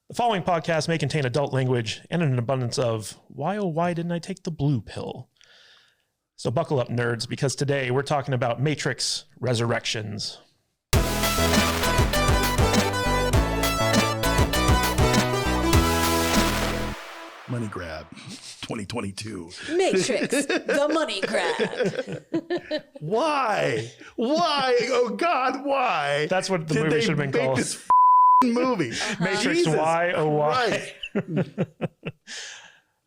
The following podcast may contain adult language and an abundance of why, oh, why didn't I take the blue pill? So buckle up, nerds, because today we're talking about Matrix Resurrections. Money grab 2022. Matrix, the money grab. Why? Oh God, why? That's what the movie should have been called. This movie. Matrix, why, oh, why?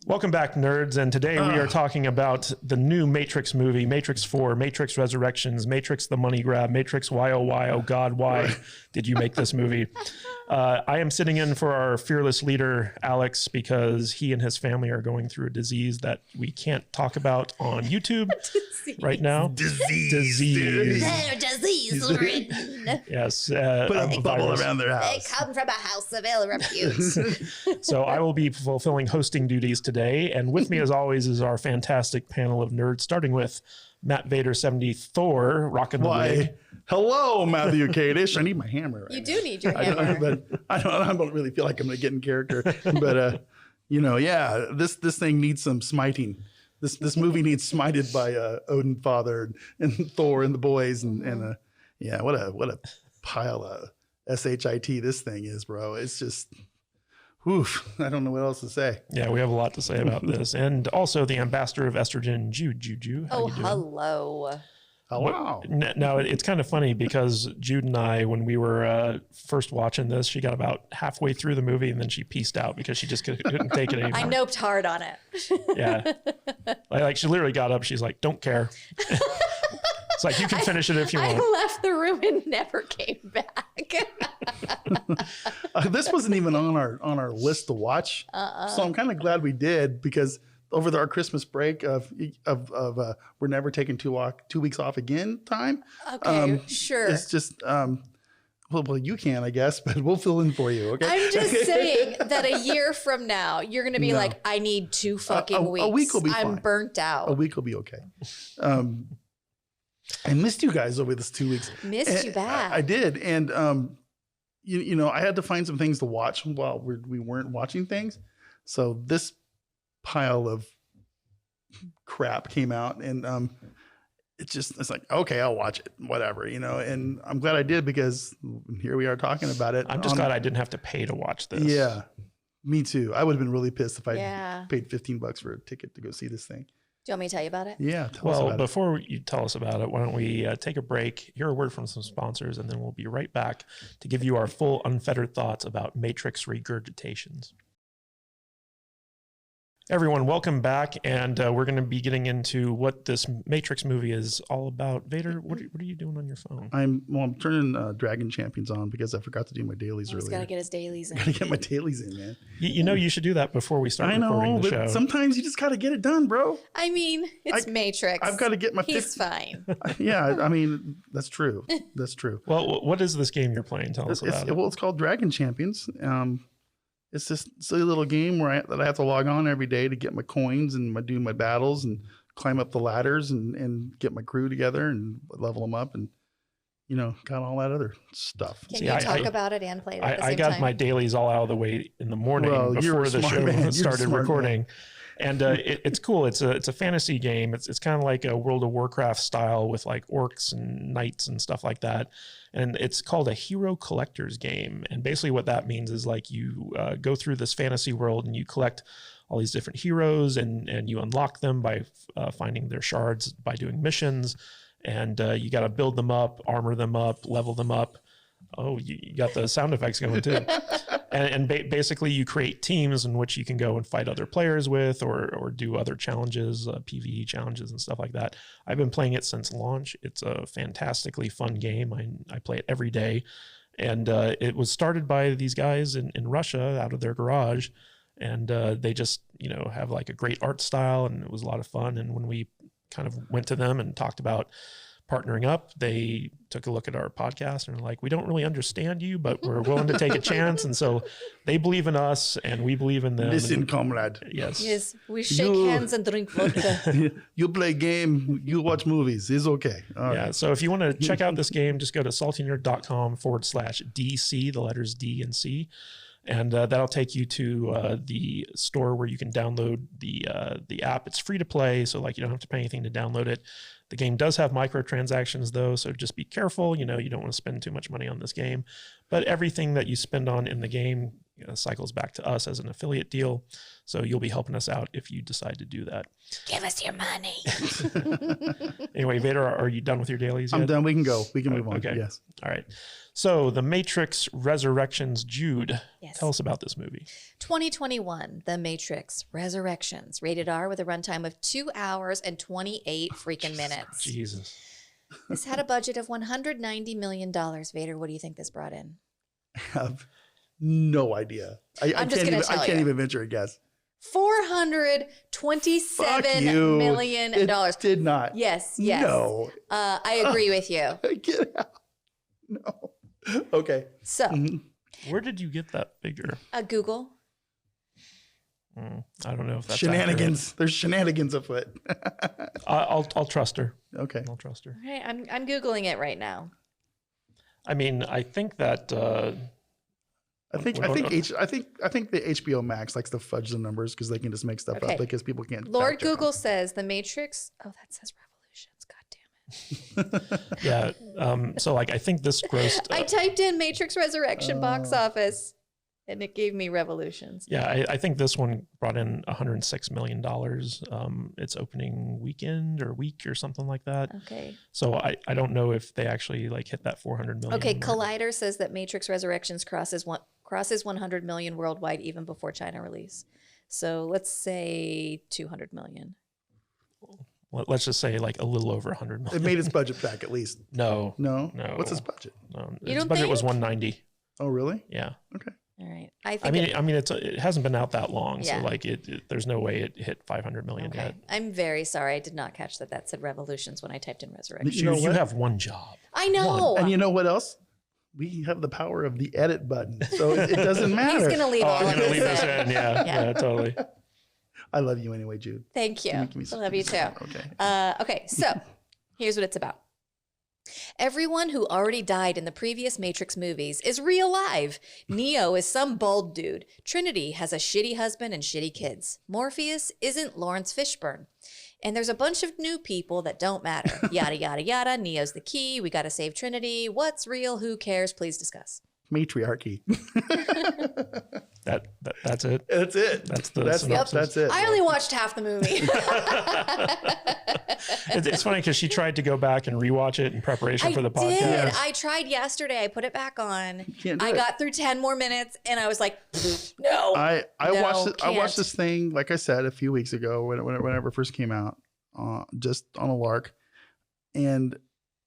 Welcome back, nerds, and today we are talking about the new Matrix movie, Matrix 4, Matrix Resurrections, Matrix the Money Grab, Matrix why, oh God, why did you make this movie? I am sitting in for our fearless leader, Alex, because he and his family are going through a disease that we can't talk about on YouTube right now. Disease. They're disease-ridden. Yes. Put a bubble around their They house. come from a house of ill repute. So I will be fulfilling hosting duties today. And with me, as always, is our fantastic panel of nerds, starting with Matt Vader 70 Thor, rocking the wig. Hello, Matthew Kadish. I need my hammer. Right You now. do need your I hammer. but I don't really feel like I'm going to get in character. But this thing needs some smiting. This movie needs smited by Odin Father and Thor and the boys and what a pile of shit this thing is, bro. It's just. Oof, I don't know what else to say. Yeah, we have a lot to say about this. And also the ambassador of estrogen, Jude. How Oh, you doing? hello. Oh, wow. Now, it's kind of funny because Jude and I, when we were first watching this, she got about halfway through the movie and then she peaced out because she just couldn't take it anymore. I noped hard on it. Yeah. Like she literally got up. She's like, don't care. It's like, you can finish it if you want. I left the room and never came back. This wasn't even on our list to watch, so I'm kind of glad we did because over our Christmas break of we're never taking 2 weeks off again time. Okay, sure. It's just well you can, I guess, but we'll fill in for you. Okay. I'm just saying that a year from now, you're going to be like, I need 2 fucking weeks. A week will be I'm fine. burnt out. A week will be okay. I missed you guys over this 2 weeks. Missed you bad. I did, and you know, I had to find some things to watch while we weren't watching things. So this pile of crap came out, and it's like, okay, I'll watch it, whatever, you know. And I'm glad I did because here we are talking about it. I'm just glad I didn't have to pay to watch this. Yeah, me too. I would have been really pissed if I Yeah. paid $15 for a ticket to go see this thing. Do you want me to tell you about it? Yeah, tell us Well, about it. before you tell us about it, why don't we take a break, hear a word from some sponsors, and then we'll be right back to give you our full unfettered thoughts about Matrix regurgitations. Everyone, welcome back, and we're going to be getting into what this Matrix movie is all about. Vader, what are you doing on your phone? I'm turning Dragon Champions on because I forgot to do my dailies He's earlier. got to get his dailies in. Gotta get my dailies in, man. You know you should do that before we start I recording know, the but show. sometimes you just gotta get it done, bro. I mean, it's Matrix. I've got to get my. He's fine. Yeah, I mean that's true. That's true. Well, what is this game you're playing? Tell us about it. Well, it's called Dragon Champions. It's this silly little game where I have to log on every day to get my coins and do my battles and climb up the ladders and get my crew together and level them up and, you know, got all that other stuff. Can See, you I- talk I- about it and play it at the same I got time? my dailies all out of the way in the morning Well, you're before a the smart show man. You're a started smart recording. And it's cool. It's a fantasy game. It's kind of like a World of Warcraft style with like orcs and knights and stuff like that. And it's called a hero collector's game. And basically what that means is like you go through this fantasy world and you collect all these different heroes and you unlock them by finding their shards by doing missions. And you got to build them up, armor them up, level them up. Oh, you got the sound effects going too. And basically you create teams in which you can go and fight other players with or do other challenges, PvE challenges and stuff like that. I've been playing it since launch. It's a fantastically fun game. I play it every day. And it was started by these guys in Russia out of their garage. And they just, you know, have like a great art style and it was a lot of fun. And when we kind of went to them and talked about partnering up, they took a look at our podcast and were like, we don't really understand you, but we're willing to take a chance. And so they believe in us and we believe in them. Listen, comrade. Yes. Yes, we shake hands and drink vodka. You play game, you watch movies. It's okay. All Yeah. right. So if you want to check out this game, just go to saltynerd.com/DC, the letters D and C. And that'll take you to the store where you can download the app. It's free to play, so like you don't have to pay anything to download it. The game does have microtransactions though, so just be careful. You don't want to spend too much money on this game. But everything that you spend on in the game cycles back to us as an affiliate deal. So you'll be helping us out if you decide to do that. Give us your money. Anyway, Vader, are you done with your dailies yet? I'm done. We can go. We can move on. Okay. Yes. All right. So The Matrix Resurrections, Jude. Yes. Tell us about this movie. 2021, The Matrix Resurrections, rated R with a runtime of 2 hours and 28 freaking minutes. Jesus. This had a budget of $190 million. Vader, what do you think this brought in? I have no idea. I can't even venture a guess. $427 million. It did not. Yes. No. I agree with you. Get out. No. Okay. So, Where did you get that figure? Google. I don't know if that's shenanigans. accurate. There's shenanigans afoot. I'll trust her. Okay. I'll trust her. All right, I'm Googling it right now. I mean, I think that I think the HBO Max likes to fudge the numbers because they can just make stuff up because people can't. Lord Google says The Matrix. Oh, that says Revolutions. God damn it. Yeah. So like, I think this grossed. I typed in Matrix Resurrection box office, and it gave me Revolutions. Yeah, I think this one brought in $106 million. Its opening weekend or week or something like that. Okay. So I don't know if they actually like hit that 400 million. Okay, Collider says that Matrix Resurrections crosses 100 million worldwide even before China release. So let's say 200 million. Let's just say like a little over 100 million. It made its budget back at least. No. What's its budget? No, You its don't budget think? was 190. Oh, really? Yeah. Okay. All right. I mean, it hasn't been out that long, Yeah. so like there's no way it hit 500 million Okay. yet. I'm very sorry. I did not catch that said Revolutions when I typed in Resurrection. You know You what? have one job. I know. And you know what else? We have the power of the edit button, so it doesn't matter. He's going to leave all I'm of gonna leave this this in. in. Yeah, totally. I love you anyway, Jude. Thank you. I love you too. Okay. Okay, so here's what it's about. Everyone who already died in the previous Matrix movies is real-live. Neo is some bald dude. Trinity has a shitty husband and shitty kids. Morpheus isn't Lawrence Fishburne. And there's a bunch of new people that don't matter. Yada, yada, yada. Neo's the key. We got to save Trinity. What's real? Who cares? Please discuss. Matriarchy. That's it. That's it. That's the That's synopsis. it. I only watched half the movie. It's funny because she tried to go back and rewatch it in preparation for the podcast. Did. I tried yesterday. I put it back on. Can't do I it. got through 10 more minutes and I was like, no. I No, watched can't. this thing, like I said, a few weeks ago whenever it first came out, just on a lark, and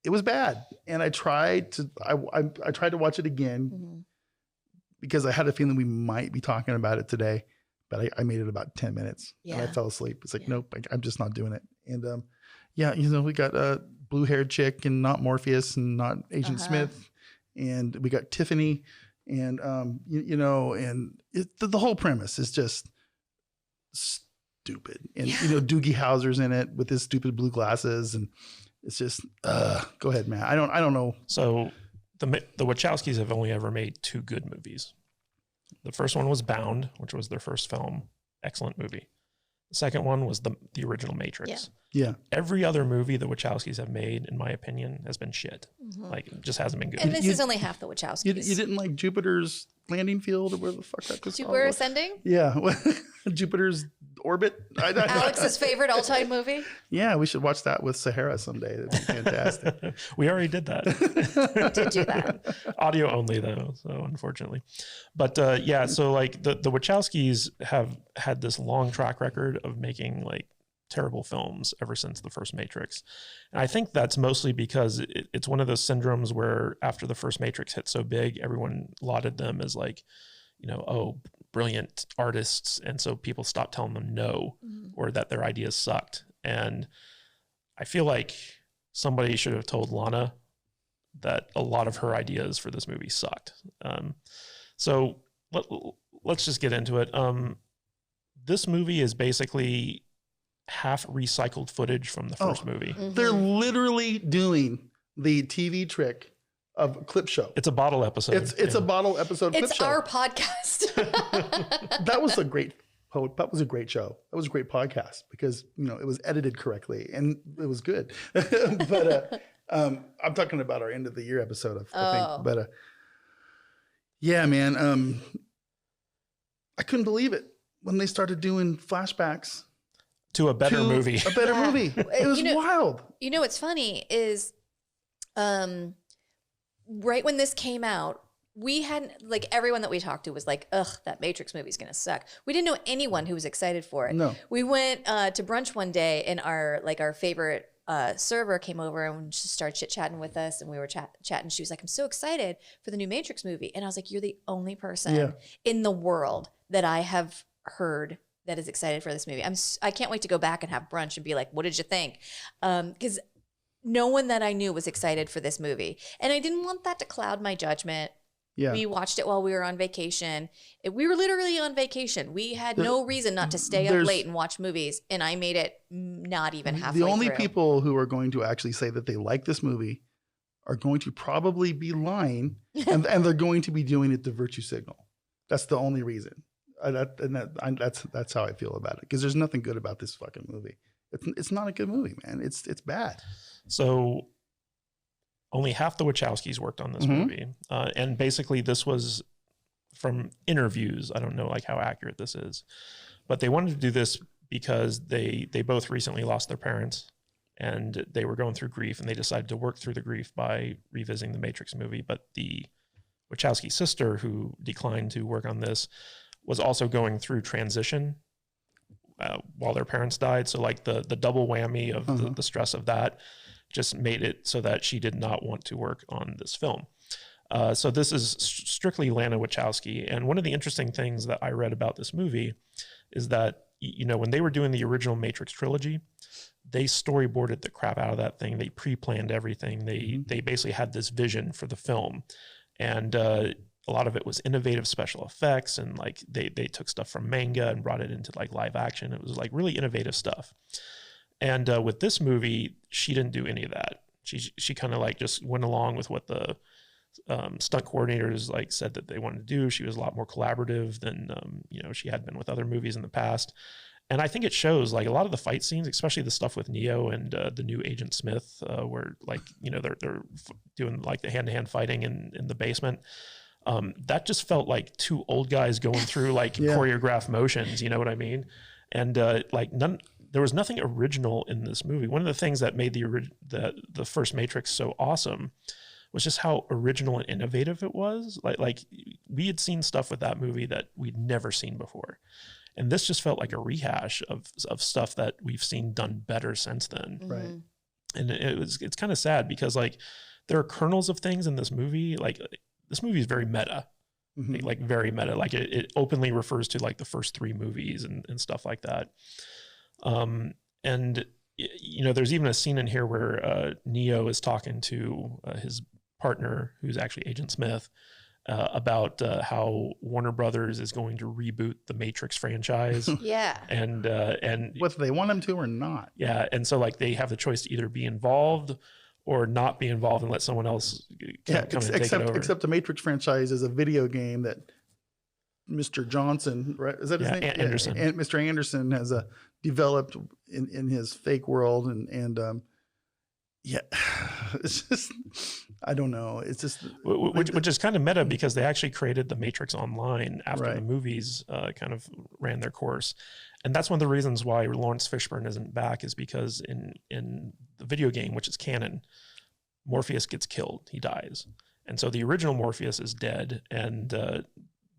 it was bad. And I tried to watch it again Mhm. because I had a feeling we might be talking about it today, but I made it about 10 minutes and I Yeah. fell asleep. It's like, Yeah. nope, I'm just not doing it. And we got a blue-haired chick and not Morpheus and not Agent Smith, and we got Tiffany, and and the whole premise is just stupid. And Doogie Howser's in it with his stupid blue glasses, and it's just go ahead, man. I don't know. So the Wachowskis have only ever made 2 good movies. The first one was Bound, which was their first film. Excellent movie. The second one was the original Matrix. Yeah. Every other movie the Wachowskis have made, in my opinion, has been shit. Mhm. Like, it just hasn't been good. And this is only half the You Wachowskis. didn't like Jupiter's landing field or where the fuck that was Jupiter called? Ascending? Yeah. Jupiter's orbit. Alex's favorite all-time movie? Yeah, we should watch that with Sahara someday. That'd be fantastic. We already did that. Did do that. Audio only though, so unfortunately. But so like the Wachowskis have had this long track record of making like terrible films ever since the first Matrix. And I think that's mostly because it's one of those syndromes where after the first Matrix hit so big, everyone lauded them as like, brilliant artists. And so people stopped telling them no, or that their ideas sucked. And I feel like somebody should have told Lana that a lot of her ideas for this movie sucked. So let's just get into it. This movie is basically half recycled footage from the first movie. Mhm. They're literally doing the TV trick of clip show. It's a bottle episode. It's a bottle episode. Clip It's show. our podcast. That was a great show. That was a great podcast because it was edited correctly and it was good. But I'm talking about our end of the year episode, I think. But yeah, man, I couldn't believe it when they started doing flashbacks to a better movie. A better movie. It was wild. What's funny is, right when this came out, we hadn't, like, everyone that we talked to was like, ugh, that Matrix movie's gonna suck. We didn't know anyone who was excited for it. No. We went to brunch one day and our favorite server came over and just started chit-chatting with us, and we were chatting. She was like, I'm so excited for the new Matrix movie. And I was like, you're the only person in the world that I have heard that is excited for this movie. I can't wait to go back and have brunch and be like, what did you think? Because no one that I knew was excited for this movie. And I didn't want that to cloud my judgment. Yeah. We watched it while we were on vacation. We were literally on vacation. We had no reason not to stay up late and watch movies. And I made it not even halfway through. The only people who are going to actually say that they like this movie are going to probably be lying. and they're going to be doing it to virtue signal. That's the only reason. That's how I feel about it. Because there's nothing good about this fucking movie. It's not a good movie, man. It's bad. So only half the Wachowskis worked on this movie. And basically this was from interviews. I don't know like how accurate this is, but they wanted to do this because they both recently lost their parents and they were going through grief, and they decided to work through the grief by revisiting the Matrix movie. But the Wachowski sister, who declined to work on this, was also going through transition while their parents died. So like the double whammy of the stress of that just made it so that she did not want to work on this film. So this is strictly Lana Wachowski. And one of the interesting things that I read about this movie is that, when they were doing the original Matrix trilogy, they storyboarded the crap out of that thing. They pre-planned everything. They basically had this vision for the film. And a lot of it was innovative special effects. And like they took stuff from manga and brought it into like live action. It was like really innovative stuff. And with this movie, she didn't do any of that. She kind of like just went along with what the stunt coordinators like said that they wanted to do. She was a lot more collaborative than she had been with other movies in the past. And I think it shows like a lot of the fight scenes, especially the stuff with Neo and the new Agent Smith, where like they're doing like the hand-to-hand fighting in the basement. That just felt like two old guys going through like choreographed motions. You know what I mean? And there was nothing original in this movie. One of the things that made the first Matrix so awesome was just how original and innovative it was. Like we had seen stuff with that movie that we'd never seen before. And this just felt like a rehash of stuff that we've seen done better since then. Right. And it's kind of sad because like there are kernels of things in this movie. Like this movie is very meta, like very meta. Like it openly refers to like the first three movies and stuff like that. And there's even a scene in here where Neo is talking to his partner, who's actually Agent Smith, about how Warner Brothers is going to reboot the Matrix franchise. Yeah. And whether they want them to or not. Yeah. And so like they have the choice to either be involved or not be involved and let someone else come and take it over. Except the Matrix franchise is a video game that Mr. Johnson, right? Is that his name? Anderson. And Mr. Anderson has developed in his fake world, and it's just, I don't know. It's just which is kind of meta because they actually created the Matrix Online after the movies kind of ran their course, and that's one of the reasons why Lawrence Fishburne isn't back is because in the video game, which is canon, Morpheus gets killed, he dies, and so the original Morpheus is dead, and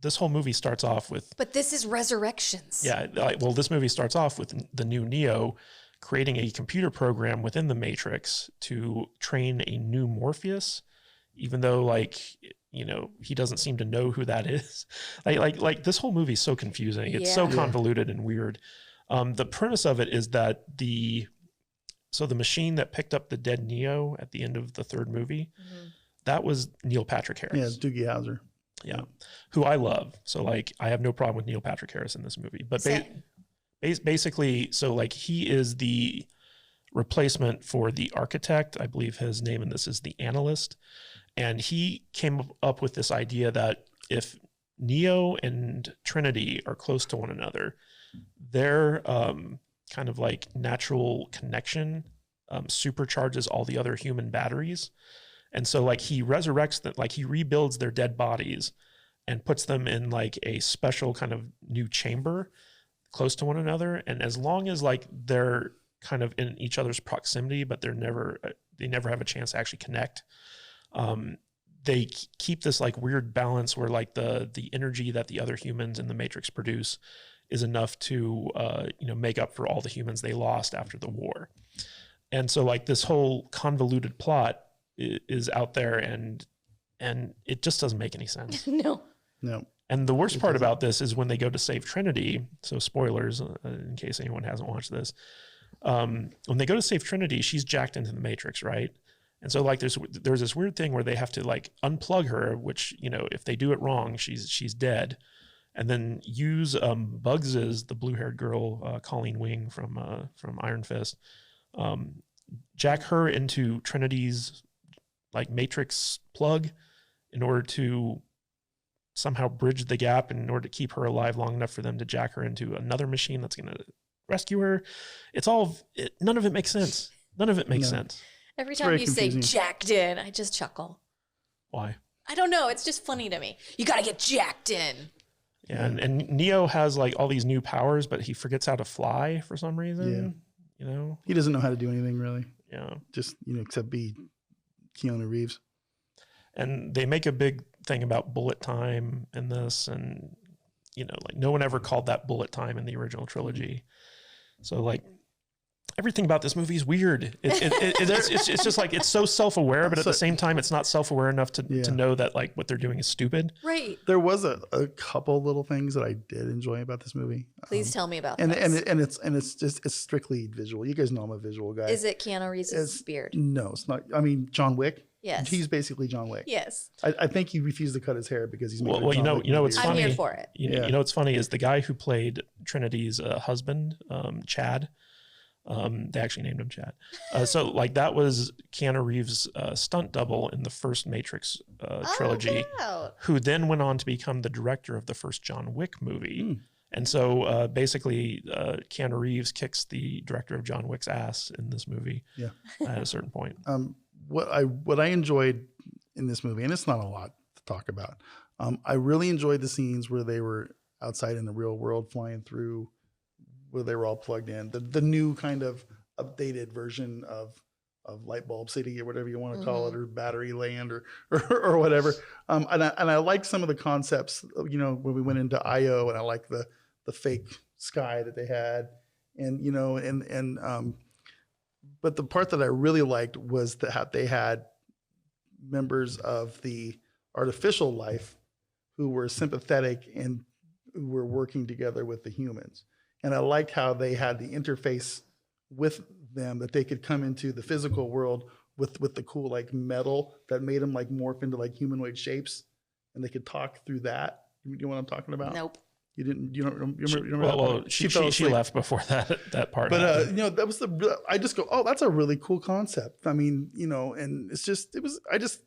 this whole movie starts off with... But this is Resurrections. Yeah, this movie starts off with the new Neo creating a computer program within the Matrix to train a new Morpheus, even though, he doesn't seem to know who that is. Like this whole movie is so confusing. It's so convoluted and weird. The premise of it is that the machine that picked up the dead Neo at the end of the third movie, that was Neil Patrick Harris. Yeah, Doogie Howser. Yeah, who I love. So I have no problem with Neil Patrick Harris in this movie. But basically, so he is the replacement for the architect. I believe his name in this is the analyst. And he came up with this idea that if Neo and Trinity are close to one another, their kind of like natural connection supercharges all the other human batteries. And so like he resurrects that, like he rebuilds their dead bodies and puts them in like a special kind of new chamber close to one another. And as long as like they're kind of in each other's proximity, but they never have a chance to actually connect, they keep this like weird balance where like the energy that the other humans in the Matrix produce is enough to make up for all the humans they lost after the war. And so like this whole convoluted plot is out there, and it just doesn't make any sense. No. And the worst part about this is when they go to save Trinity. So spoilers in case anyone hasn't watched this. When they go to save Trinity, she's jacked into the Matrix, right? And so like there's this weird thing where they have to like unplug her, which, if they do it wrong, she's dead. And then use Bugs's, the blue-haired girl, Colleen Wing from Iron Fist, jack her into Trinity's like Matrix plug in order to somehow bridge the gap, and in order to keep her alive long enough for them to jack her into another machine that's going to rescue her. None of it makes sense. None of it makes sense. Every time you say jacked in, I just chuckle. Why? I don't know. It's just funny to me. You got to get jacked in. Yeah, and Neo has like all these new powers, but he forgets how to fly for some reason. Yeah. He doesn't know how to do anything really. Yeah. Just, except be Keanu Reeves. And they make a big thing about bullet time in this, and like no one ever called that bullet time in the original trilogy. So like everything about this movie is weird. It's just like it's so self-aware, but at the same time, it's not self-aware enough to know that like what they're doing is stupid. Right. There was a couple little things that I did enjoy about this movie. Please tell me about and those. it's strictly visual. You guys know I'm a visual guy. Is it Keanu Reeves' beard? No, it's not. I mean, John Wick. Yes. He's basically John Wick. Yes. I think he refused to cut his hair because he's well, what's funny. I'm here for it. You know what's funny is the guy who played Trinity's husband, Chad. They actually named him Chad. So like that was Keanu Reeves' stunt double in the first Matrix trilogy, who then went on to become the director of the first John Wick movie. And so basically Keanu Reeves kicks the director of John Wick's ass in this movie at a certain point. What I enjoyed in this movie, and it's not a lot to talk about, I really enjoyed the scenes where they were outside in the real world flying through, where they were all plugged in. The new kind of updated version of Lightbulb City or whatever you want to call it, or Battery Land or whatever. And I like some of the concepts, when we went into IO, and I like the fake sky that they had, and but the part that I really liked was that they had members of the artificial life who were sympathetic and who were working together with the humans. And I liked how they had the interface with them, that they could come into the physical world with the cool like metal that made them like morph into like humanoid shapes, and they could talk through that. You know what I'm talking about? Nope. You didn't. You don't remember? She left before that part. But that was I just go, oh, that's a really cool concept. I mean, and I just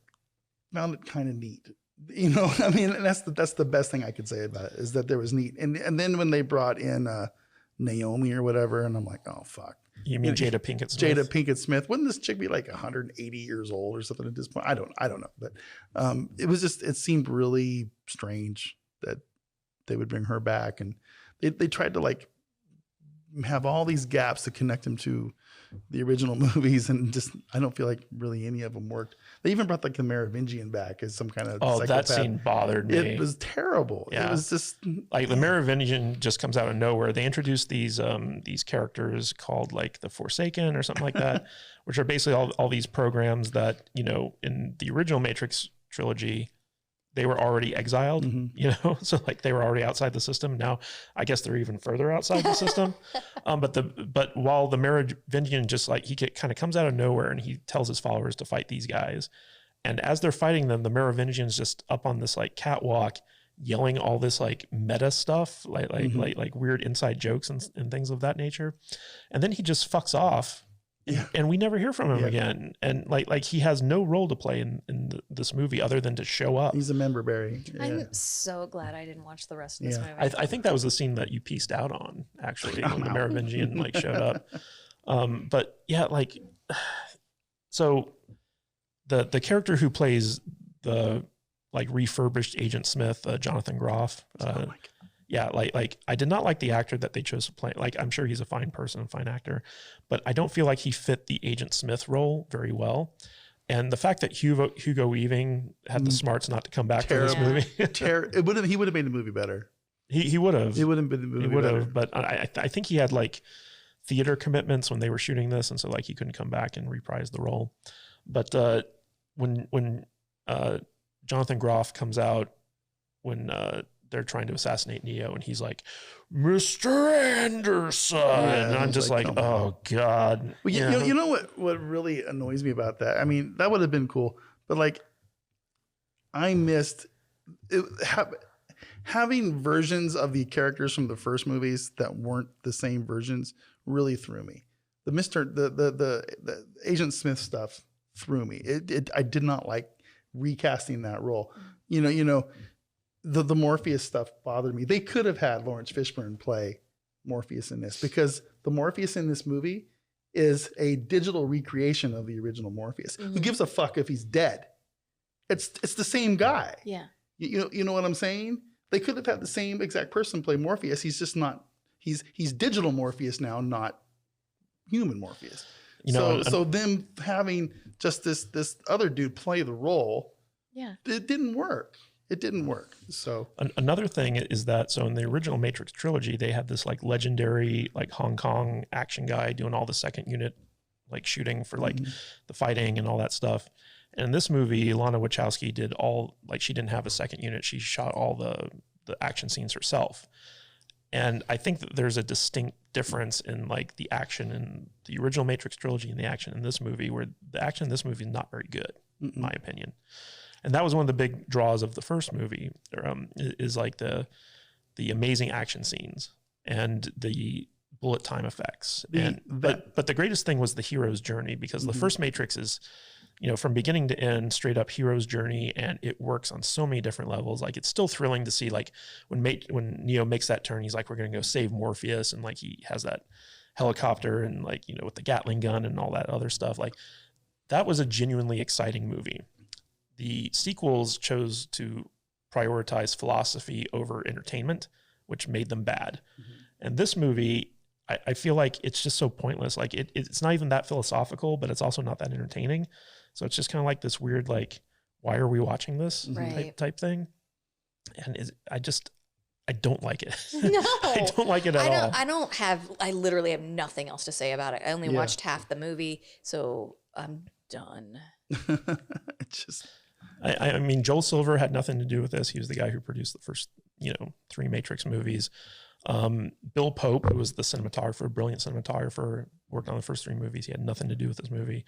found it kind of neat. I mean, and that's the best thing I could say about it, is that there was neat. And then when they brought in Naomi or whatever, and I'm like, oh fuck. You mean Jada Pinkett Smith? Jada Pinkett Smith. Wouldn't this chick be like 180 years old or something at this point? I don't know. But it seemed really strange that they would bring her back, and they tried to like have all these gaps to connect them to the original movies, and just I don't feel like really any of them worked. They even brought like the Merovingian back as some kind of psychopath. That scene bothered me. It was terrible. Yeah. It was just like the Merovingian just comes out of nowhere. They introduced these characters called like the Forsaken or something like that, which are basically all these programs that in the original Matrix trilogy they were already exiled, so like they were already outside the system. Now I guess they're even further outside the system. But while the Merovingian just like he kind of comes out of nowhere and he tells his followers to fight these guys, and as they're fighting them, the Merovingian's just up on this like catwalk yelling all this like meta stuff, like weird inside jokes and things of that nature, and then he just fucks off and we never hear from him again. And like he has no role to play in this movie other than to show up. He's a member berry. Yeah. I'm so glad I didn't watch the rest of this movie. I think that was the scene that you pieced out on, actually, when the Merovingian like showed up. But yeah, like, so the character who plays the like refurbished Agent Smith, Jonathan Groff. Yeah, like I did not like the actor that they chose to play. Like, I'm sure he's a fine person, fine actor, but I don't feel like he fit the Agent Smith role very well. And the fact that Hugo Weaving had the smarts not to come back to this movie, he would have made the movie better. He would have. He would have been the movie. He would have, but I think he had like theater commitments when they were shooting this, and so like he couldn't come back and reprise the role. But when Jonathan Groff comes out when they're trying to assassinate Neo, and he's like, "Mr. Anderson," and I'm just like, "Oh God." Well, you know what really annoys me about that? I mean, that would have been cool, but like, I missed it, having versions of the characters from the first movies that weren't the same versions really threw me. The Agent Smith stuff threw me. I did not like recasting that role. You know. The Morpheus stuff bothered me. They could have had Lawrence Fishburne play Morpheus in this, because the Morpheus in this movie is a digital recreation of the original Morpheus. Who gives a fuck if he's dead? It's the same guy. Yeah. You know what I'm saying? They could have had the same exact person play Morpheus. He's just not. He's digital Morpheus now, not human Morpheus. So them having just this other dude play the role, it didn't work. It didn't work. So another thing is that, so in the original Matrix trilogy, they had this like legendary like Hong Kong action guy doing all the second unit like shooting for like the fighting and all that stuff. And in this movie, Lana Wachowski did all, like, she didn't have a second unit. She shot all the action scenes herself. And I think that there's a distinct difference in like the action in the original Matrix trilogy and the action in this movie, where the action in this movie is not very good, in my opinion. And that was one of the big draws of the first movie, is like the amazing action scenes and the bullet time effects. But the greatest thing was the hero's journey, because the first Matrix is, from beginning to end, straight up hero's journey, and it works on so many different levels. Like, it's still thrilling to see, like, when Neo makes that turn, he's like, we're going to go save Morpheus, and like he has that helicopter and like, with the Gatling gun and all that other stuff. Like, that was a genuinely exciting movie. The sequels chose to prioritize philosophy over entertainment, which made them bad. And this movie, I feel like it's just so pointless. Like, it's not even that philosophical, but it's also not that entertaining. So it's just kind of like this weird, like, why are we watching this type thing? And I don't like it. No, I don't like it at all. I literally have nothing else to say about it. I only watched half the movie, so I'm done. It's just... I mean, Joel Silver had nothing to do with this. He was the guy who produced the first, 3 Matrix movies. Bill Pope, who was the cinematographer, brilliant cinematographer, worked on the first 3 movies. He had nothing to do with this movie.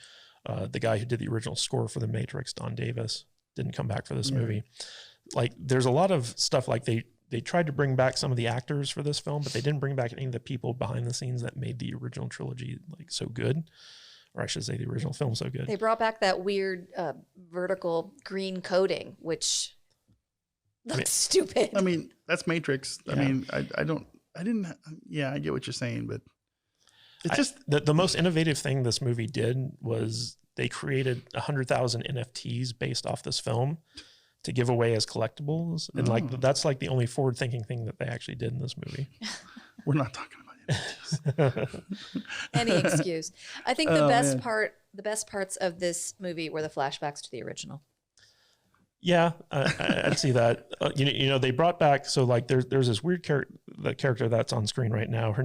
The guy who did the original score for the Matrix, Don Davis, didn't come back for this movie. Like, there's a lot of stuff, like they tried to bring back some of the actors for this film, but they didn't bring back any of the people behind the scenes that made the original trilogy like so good. Or I should say the original film so good. They brought back that weird vertical green coating, which looks stupid. I mean, that's Matrix. I mean, I get what you're saying, but it's just... The most innovative thing this movie did was they created 100,000 NFTs based off this film to give away as collectibles. And like, that's like the only forward-thinking thing that they actually did in this movie. We're not talking about any excuse. I think the best parts of this movie were the flashbacks to the original. Yeah, I'd see that. They brought back, so like there's this weird character that's on screen right now.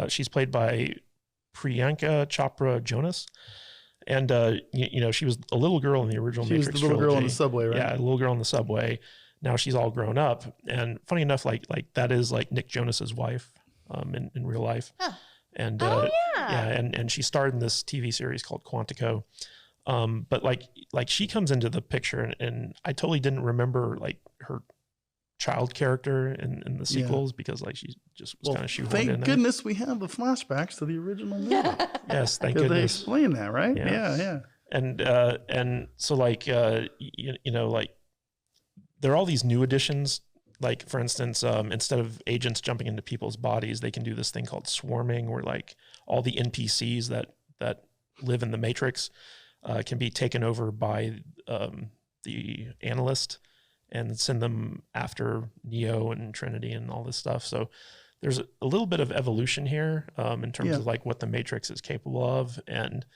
She's played by Priyanka Chopra Jonas, and she was a little girl in the original Matrix trilogy. She was the little girl on the subway, right? Yeah, a little girl on the subway. Now she's all grown up, and funny enough, like that is like Nick Jonas's wife. In real life. Huh. And and she starred in this TV series called Quantico. But like she comes into the picture, and I totally didn't remember like her child character in the sequels because like she just was kind of shoehorned in thank there. goodness we have the flashbacks to the original movie. Yes, thank Because they goodness. explain that, right? Yeah. Yeah. And so like you know, like there are all these new additions. Like for instance, instead of agents jumping into people's bodies, they can do this thing called swarming, where like all the NPCs that live in the Matrix can be taken over by the analyst and send them after Neo and Trinity and all this stuff. So there's a little bit of evolution here in terms of like what the Matrix is capable of. And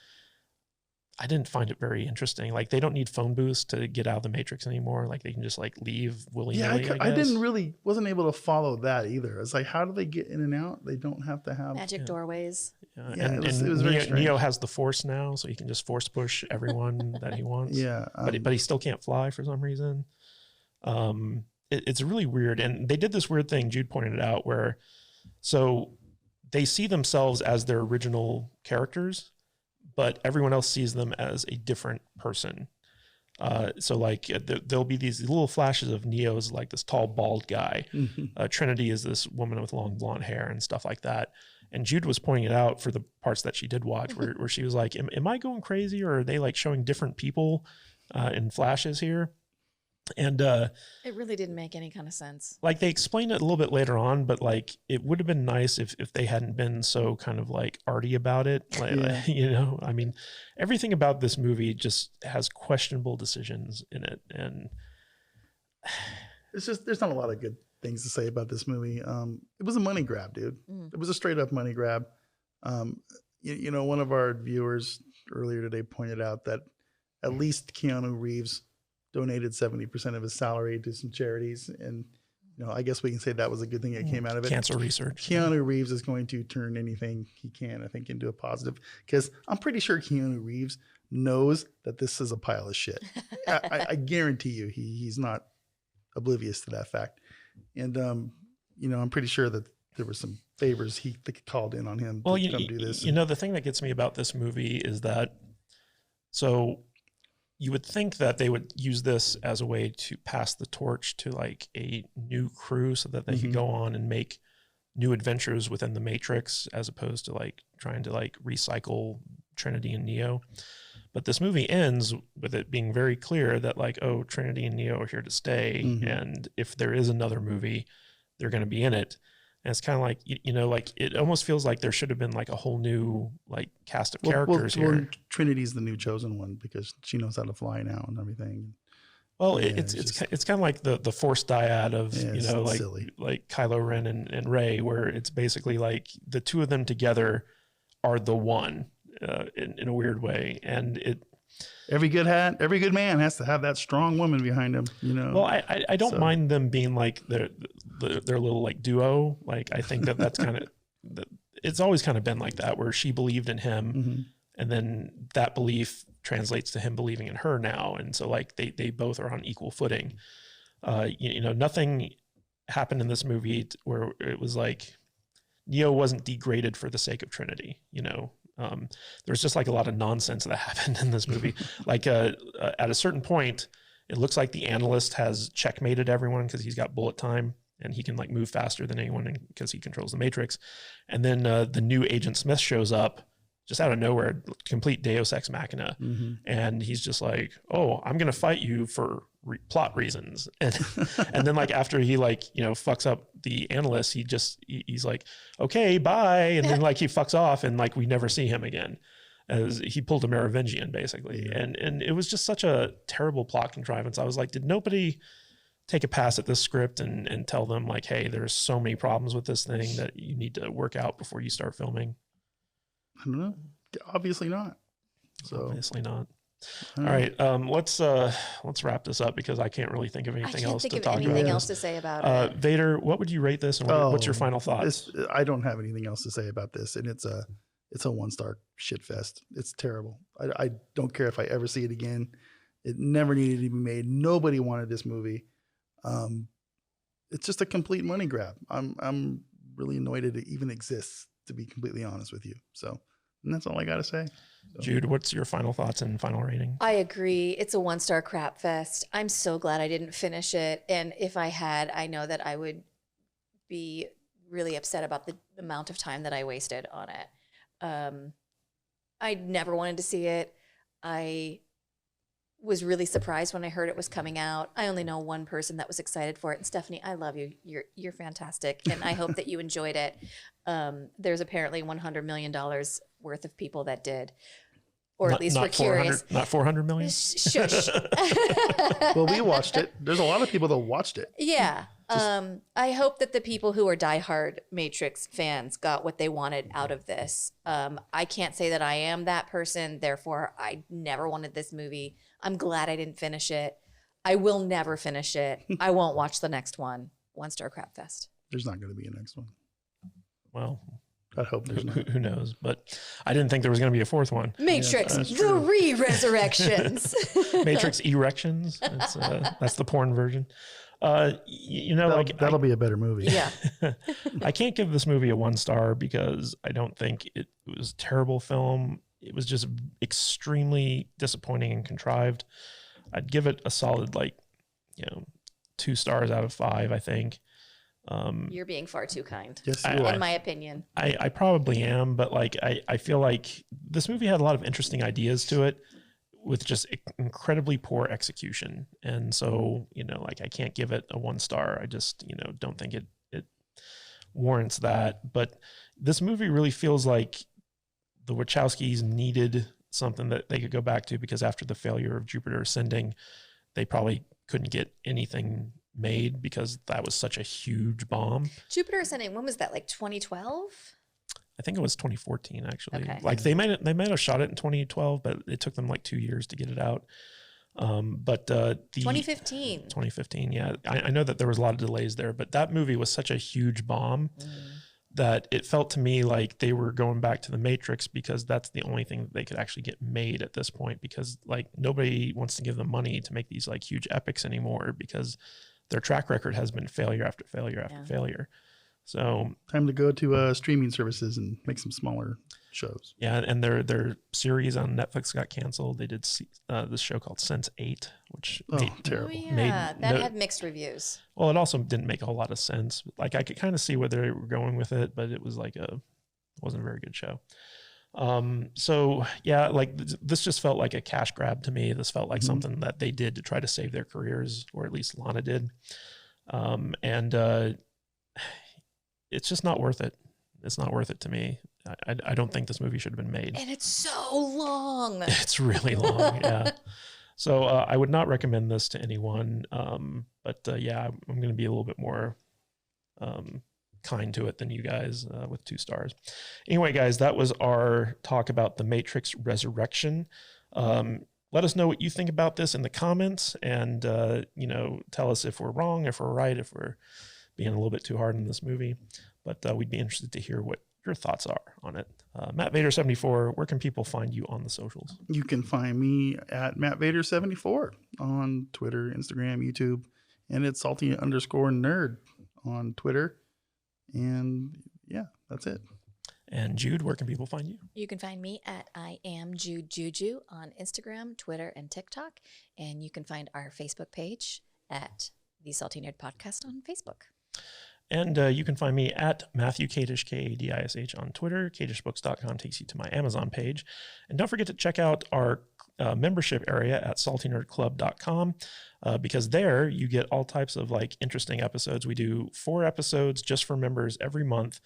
I didn't find it very interesting. Like they don't need phone booths to get out of the Matrix anymore. Like they can just like leave willy-nilly. I wasn't able to follow that either. It's like, how do they get in and out? They don't have to have magic doorways. And it was very strange. Neo has the Force now, so he can just force push everyone that he wants. Yeah. But he still can't fly for some reason. It's really weird. And they did this weird thing, Jude pointed it out, where so they see themselves as their original characters, but everyone else sees them as a different person. So like there'll be these little flashes of Neo as like this tall, bald guy. Trinity is this woman with long blonde hair and stuff like that. And Jude was pointing it out for the parts that she did watch where she was like, am I going crazy, or are they like showing different people in flashes here? And it really didn't make any kind of sense. Like they explained it a little bit later on, but like it would have been nice if they hadn't been so kind of like arty about it. Like, you know, I mean, everything about this movie just has questionable decisions in it, and it's just there's not a lot of good things to say about this movie. It was a money grab, dude. It was a straight up money grab. You know, one of our viewers earlier today pointed out that at least Keanu Reeves donated 70% of his salary to some charities. And, you know, I guess we can say that was a good thing that came out of it. Cancer research. Keanu Reeves is going to turn anything he can, I think, into a positive, because I'm pretty sure Keanu Reeves knows that this is a pile of shit. I guarantee you he's not oblivious to that fact. And, you know, I'm pretty sure that there were some favors he called in on him to come do this. You know, the thing that gets me about this movie is that, so you would think that they would use this as a way to pass the torch to like a new crew so that they could go on and make new adventures within the Matrix, as opposed to like trying to like recycle Trinity and Neo. But this movie ends with it being very clear that like, oh, Trinity and Neo are here to stay. And if there is another movie, they're going to be in it. And it's kind of like, you know, like it almost feels like there should have been like a whole new like cast of characters here. Well, Trinity's the new chosen one because she knows how to fly now and everything. Well, it's kind of like the Force dyad of, you know, like silly. Like Kylo Ren and Rey, where it's basically like the two of them together are the one in a weird way. And every good man has to have that strong woman behind him, you know. Well, I don't mind them being like their little like duo. Like I think that's kind of it's always kind of been like that, where she believed in him, and then that belief translates to him believing in her now, and so like they both are on equal footing. You know, nothing happened in this movie where it was like Neo wasn't degraded for the sake of Trinity. You know. There's just like a lot of nonsense that happened in this movie. Like at a certain point, it looks like the analyst has checkmated everyone because he's got bullet time and he can like move faster than anyone because he controls the Matrix. And then the new Agent Smith shows up just out of nowhere, complete Deus Ex Machina. And he's just like, oh, I'm going to fight you for plot reasons. And then like after he like, you know, fucks up the analyst, he's like, okay, bye. And then like he fucks off and like we never see him again, as he pulled a Merovingian basically. And it was just such a terrible plot contrivance. I was like, did nobody take a pass at this script and tell them like, hey, there's so many problems with this thing that you need to work out before you start filming? I don't know. Obviously not. So obviously not. All right, let's wrap this up because I can't really think of anything else to talk about. I can't think of anything else to say about it. Vader, what would you rate this, and what's your final thoughts? I don't have anything else to say about this, and it's a 1-star shit fest. It's terrible. I don't care if I ever see it again. It never needed to be made. Nobody wanted this movie. It's just a complete money grab. I'm really annoyed it even exists, to be completely honest with you. So, and that's all I got to say. Jude, what's your final thoughts and final rating? I agree. It's a 1-star crap fest. I'm so glad I didn't finish it. And if I had, I know that I would be really upset about the amount of time that I wasted on it. I never wanted to see it. I was really surprised when I heard it was coming out. I only know one person that was excited for it. And Stephanie, I love you. You're fantastic. And I hope that you enjoyed it. There's apparently $100 million worth of people that did. Or at least we're curious. Not 400 million? Shush. Well, we watched it. There's a lot of people that watched it. Yeah. I hope that the people who are diehard Matrix fans got what they wanted out of this. I can't say that I am that person. Therefore, I never wanted this movie. I'm glad I didn't finish it. I will never finish it. I won't watch the next one. 1-star crap fest. There's not going to be a next one. Well, I hope there's not. Who knows? But I didn't think there was going to be a fourth one. Matrix, that's the true. re-resurrections. Matrix Erections. That's the porn version. That'll be a better movie. Yeah. I can't give this movie a 1-star because I don't think it was a terrible film. It was just extremely disappointing and contrived. I'd give it a solid 2 stars out of 5, I think. You're being far too kind. Yes, you are. In my opinion. I probably am, but I feel like this movie had a lot of interesting ideas to it with just incredibly poor execution. And so, I can't give it a 1 star. I just, don't think it warrants that. But this movie really feels like the Wachowskis needed something that they could go back to, because after the failure of Jupiter Ascending, they probably couldn't get anything made because that was such a huge bomb. Jupiter Ascending, when was that? Like 2012? I think it was 2014, actually. Okay. They might have shot it in 2012, but it took them 2 years to get it out. But 2015. 2015, yeah. I know that there was a lot of delays there, but that movie was such a huge bomb that it felt to me like they were going back to the Matrix because that's the only thing that they could actually get made at this point, because nobody wants to give them money to make these huge epics anymore because their track record has been failure after failure after failure. So time to go to streaming services and make some smaller shows. Yeah, and their series on Netflix got canceled. They did this show called Sense8, which terrible. Oh, yeah, that had mixed reviews. Well, it also didn't make a whole lot of sense. I could kind of see where they were going with it, but it was wasn't a very good show. So yeah, this just felt like a cash grab to me. This felt like something that they did to try to save their careers, or at least Lana did. And it's just not worth it. It's not worth it to me. I don't think this movie should have been made. And it's so long. It's really long. Yeah. So I would not recommend this to anyone. But yeah, I'm going to be a little bit more kind to it than you guys with 2 stars. Anyway, guys, that was our talk about The Matrix Resurrection. Let us know what you think about this in the comments, and tell us if we're wrong, if we're right, if we're being a little bit too hard on this movie. But we'd be interested to hear what your thoughts are on it. Matt Vader 74, where can people find you on the socials? You can find me at Matt Vader 74 on Twitter, Instagram, YouTube, and it's salty_nerd on Twitter. And yeah, that's it. And Jude, where can people find you? You can find me at I am Jude Juju on Instagram, Twitter, and TikTok. And you can find our Facebook page at the Salty Nerd Podcast on Facebook. And you can find me at Matthew Kadish, Kadish on Twitter. KadishBooks.com takes you to my Amazon page. And don't forget to check out our membership area at saltynerdclub.com because there you get all types of interesting episodes. We do 4 episodes just for members every month.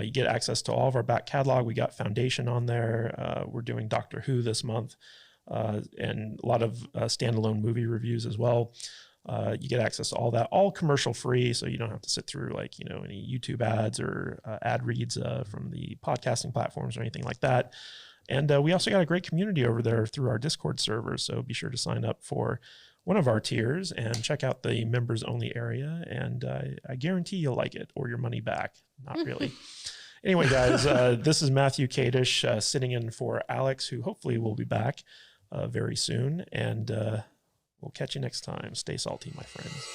You get access to all of our back catalog. We got Foundation on there. We're doing Doctor Who this month and a lot of standalone movie reviews as well. You get access to all that, all commercial free, so you don't have to sit through any YouTube ads or ad reads from the podcasting platforms or anything like that. And we also got a great community over there through our Discord server, so be sure to sign up for one of our tiers and check out the members only area, and I guarantee you'll like it, or your money back. Not really. Anyway, guys, this is Matthew Kadish sitting in for Alex, who hopefully will be back very soon, and we'll catch you next time. Stay salty, my friends.